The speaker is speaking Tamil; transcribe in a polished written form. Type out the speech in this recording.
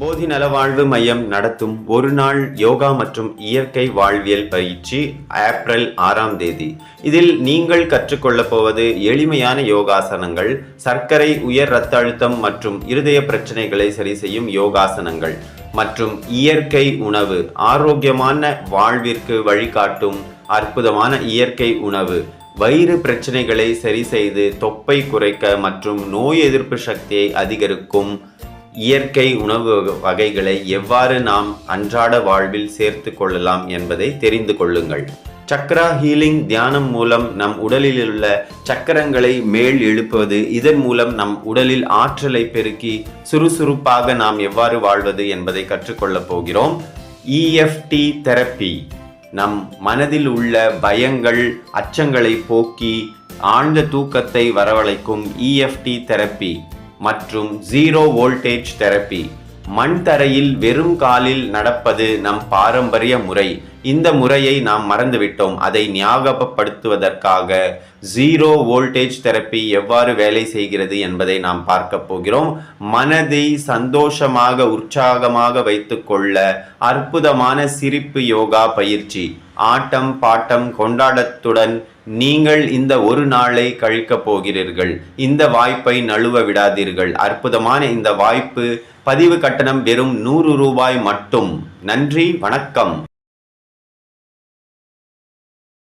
போதி நலவாழ்வு மையம் நடத்தும் ஒரு நாள் யோகா மற்றும் இயற்கை வாழ்வியல் பயிற்சி ஏப்ரல் 6ஆம் தேதி. இதில் நீங்கள் கற்றுக்கொள்ளப் போவது எளிமையான யோகாசனங்கள், சர்க்கரை, உயர் இரத்த அழுத்தம் மற்றும் இருதய பிரச்சனைகளை சரி செய்யும் யோகாசனங்கள் மற்றும் இயற்கை உணவு, ஆரோக்கியமான வாழ்விற்கு வழிகாட்டும் அற்புதமான இயற்கை உணவு, வயிறு பிரச்சனைகளை சரி செய்து தொப்பை குறைக்க மற்றும் நோய் எதிர்ப்பு சக்தியை அதிகரிக்கும் இயற்கை உணவு வகைகளை எவ்வாறு நாம் அன்றாட வாழ்வில் சேர்த்து கொள்ளலாம் என்பதை தெரிந்து கொள்ளுங்கள். சக்ரா ஹீலிங் தியானம் மூலம் நம் உடலில் உள்ள சக்கரங்களை மேல் எழுப்புவது, இதன் மூலம் நம் உடலில் ஆற்றலை பெருக்கி சுறுசுறுப்பாக நாம் எவ்வாறு வாழ்வது என்பதை கற்றுக்கொள்ளப் போகிறோம். EFT தெரப்பி நம் மனதில் உள்ள பயங்கள், அச்சங்களை போக்கி ஆழ்ந்த தூக்கத்தை வரவழைக்கும் EFT தெரப்பி மற்றும் ஜீரோ வோல்டேஜ் தெரப்பி. மண் தரையில் வெறும் காலில் நடப்பது நம் பாரம்பரிய முறை. இந்த முறையை நாம் மறந்துவிட்டோம். அதை ஞாபகப்படுத்துவதற்காக ஜீரோ வோல்டேஜ் தெரப்பி எவ்வாறு வேலை செய்கிறது என்பதை நாம் பார்க்க போகிறோம். மனதை சந்தோஷமாக, உற்சாகமாக வைத்துக்கொள்ள அற்புதமான சிரிப்பு யோகா பயிற்சி. ஆட்டம் பாட்டம் கொண்டாட்டத்துடன் நீங்கள் இந்த ஒரு நாளை கழிக்கப் போகிறீர்கள். இந்த வாய்ப்பை நழுவ விடாதீர்கள். அற்புதமான இந்த வாய்ப்பு. பதிவு கட்டணம் வெறும் 100 ரூபாய் மட்டும். நன்றி, வணக்கம்.